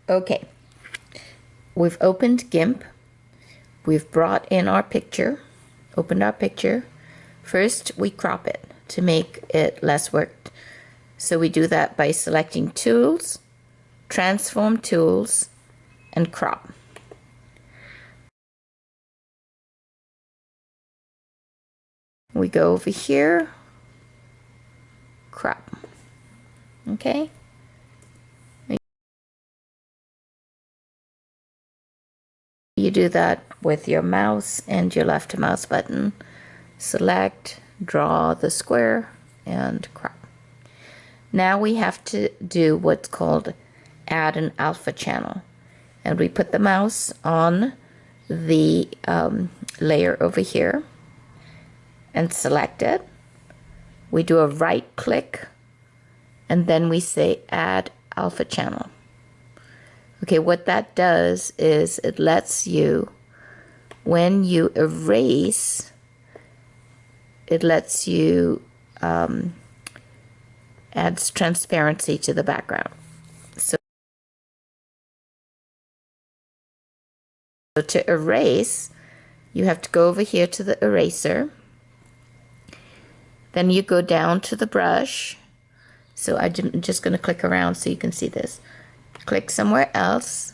Okay, we've opened GIMP. We've brought in our picture, opened our picture. First, we crop it to make it less work. So we do that by selecting Tools, Transform Tools, and Crop. We go over here, crop. Okay? You do that with your mouse and your left mouse button. Select, draw the square, and crop. Now we have to do what's called add an alpha channel. And we put the mouse on the layer over here and select it. We do a right click and then we say add alpha channel. Okay, what that does is it lets you, when you erase, it lets you adds transparency to the background. So to erase, you have to go over here to the eraser. Then you go down to the brush. So I'm just going to click around so you can see this. Click somewhere else.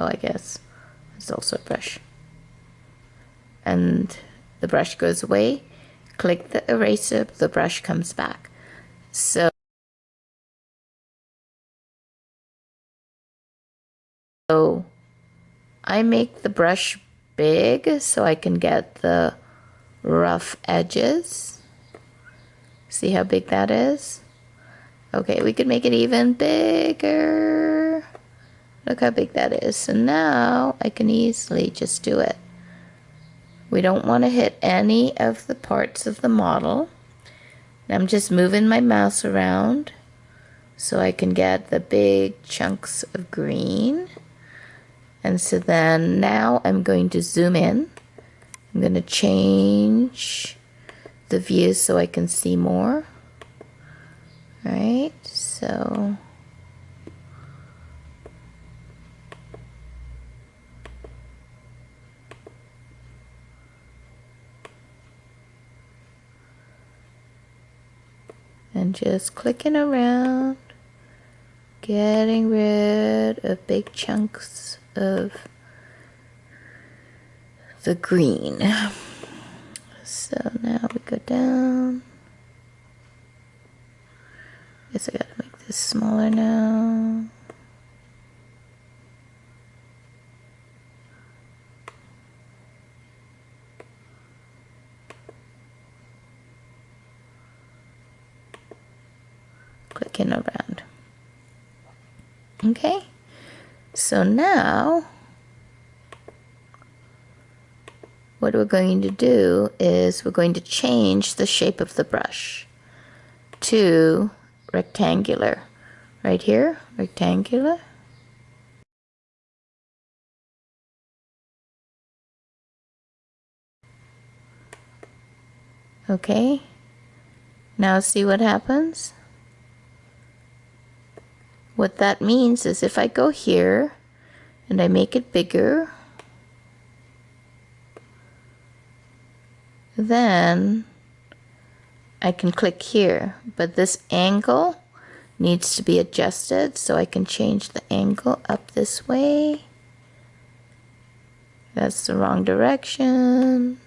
Oh, I guess it's also a brush. And the brush goes away. Click the eraser, the brush comes back. So I make the brush big so I can get the rough edges. See how big that is? Okay, we could make it even bigger. Look how big that is. So now I can easily just do it. We don't want to hit any of the parts of the model. I'm just moving my mouse around so I can get the big chunks of green. And so then now I'm going to zoom in. I'm going to change the view so I can see more. All right, so and just clicking around, getting rid of big chunks of the green. So now we go down. Guess I gotta make this smaller now. Clicking around. Okay, so now what we're going to do is we're going to change the shape of the brush to rectangular. Right here, rectangular. Okay, now see what happens? What that means is if I go here and I make it bigger, then I can click here, but this angle needs to be adjusted, so I can change the angle up this way. That's the wrong direction.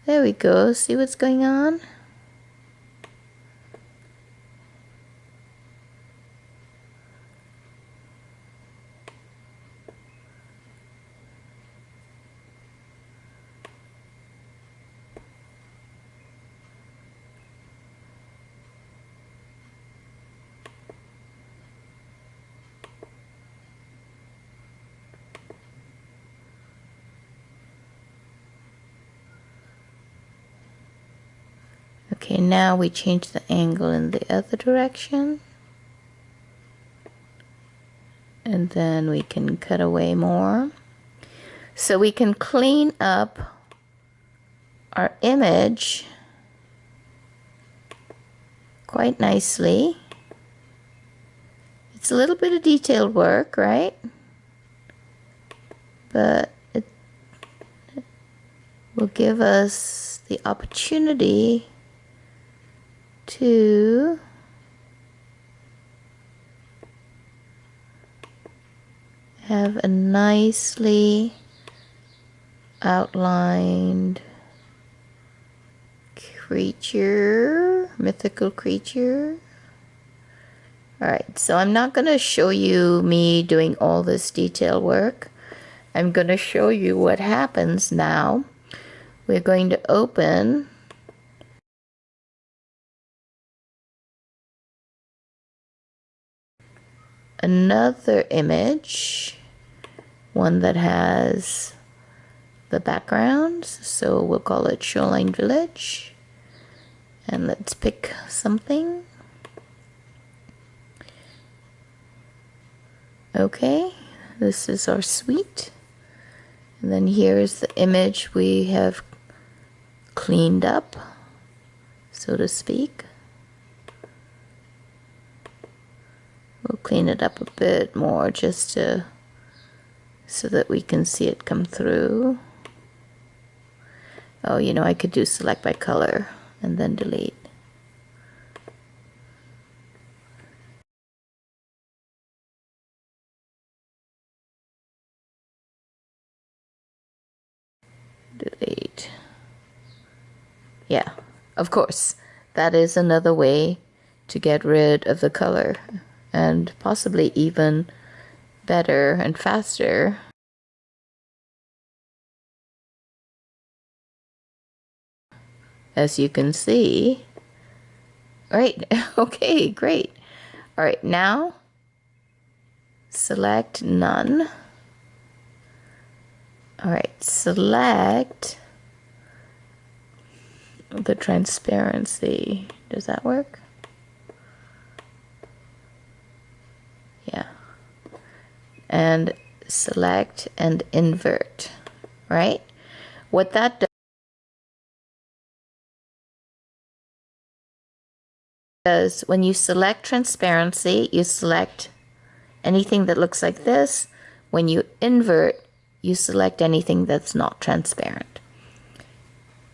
There we go. See what's going on? Okay, now we change the angle in the other direction. And then we can cut away more. So we can clean up our image quite nicely. It's a little bit of detailed work, right? But it will give us the opportunity to have a nicely outlined creature, mythical creature. Alright, so I'm not going to show you me doing all this detail work. I'm going to show you what happens now. We're going to open another image, one that has the backgrounds, so we'll call it Shoreline Village, and let's pick something. Okay, this is our suite, and then here's the image we have cleaned up, so to speak. We'll clean it up a bit more just to so that we can see it come through. Oh, you know, I could do select by color and then delete. Delete. Yeah, of course, that is another way to get rid of the color, and possibly even better and faster. As you can see. Right, okay, great. All right, now select none. All right, select the transparency. Does that work? Yeah. And select and invert, right? What that does, when you select transparency, you select anything that looks like this. When you invert, you select anything that's not transparent.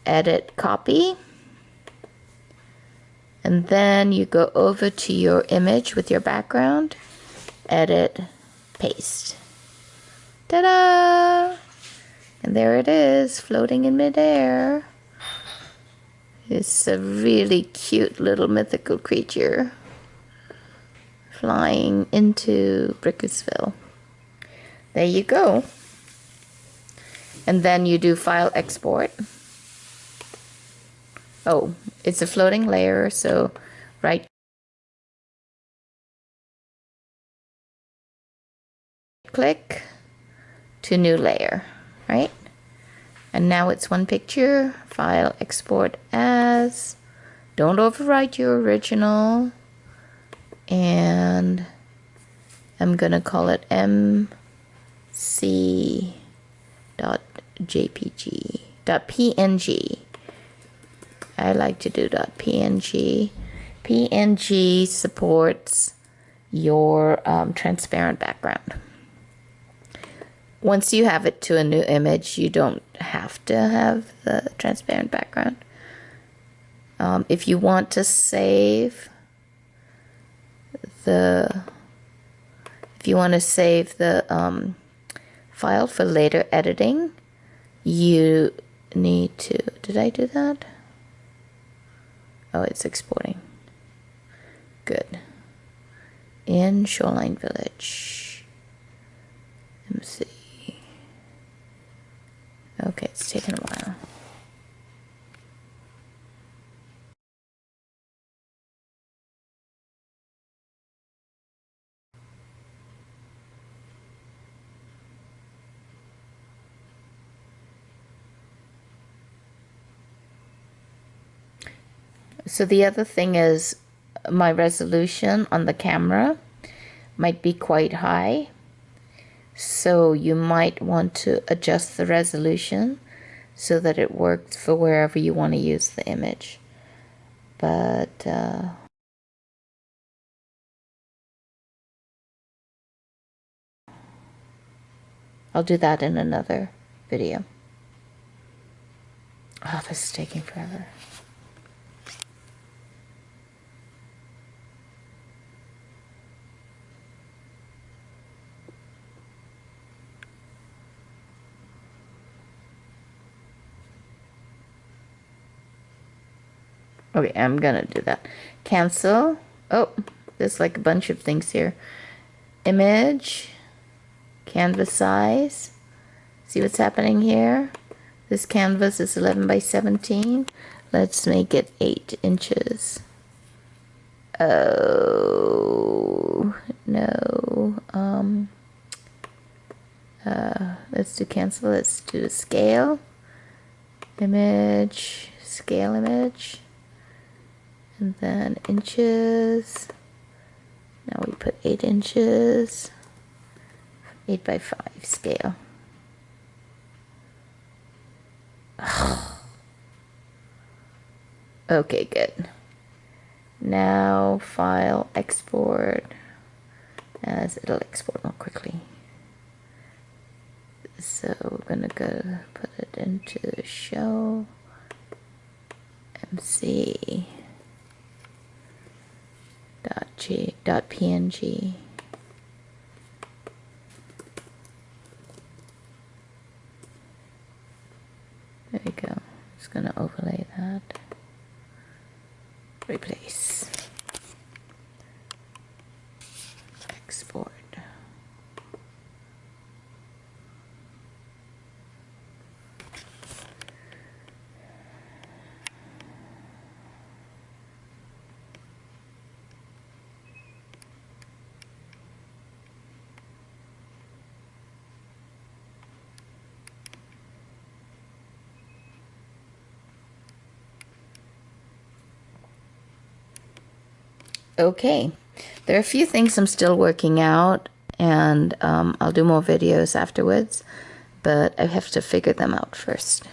Edit, copy. And then you go over to your image with your background, edit, paste. Ta-da! And there it is, floating in midair. It's a really cute little mythical creature flying into Brickersville. There you go. And then you do file export. Oh, it's a floating layer, so right click to new layer, right? And now it's one picture, file export as, don't overwrite your original, and I'm gonna call it mc.jpg.png. I like to do .png. PNG supports your transparent background. Once you have it to a new image, you don't have to have the transparent background. If you want to save the file for later editing, you need to, did I do that? Oh, it's exporting. Good. In Shoreline Village. Let me see. Okay, it's taken a while. So the other thing is my resolution on the camera might be quite high. So you might want to adjust the resolution so that it works for wherever you want to use the image. But I'll do that in another video. Oh, this is taking forever. Okay, I'm gonna do that. Cancel. Oh, there's like a bunch of things here. Image, canvas size. See what's happening here? This canvas is 11 by 17. Let's make it 8 inches. Oh, no. Let's do cancel. Let's do scale. Image, scale image. And then inches. Now we put 8 inches. 8 by 5 scale. Okay, good. Now file, export, as it'll export more quickly. So we're gonna go put it into show MC dot PNG. There we go. Just gonna overlay that. Replace. Export. Okay, there are a few things I'm still working out, and I'll do more videos afterwards, but I have to figure them out first.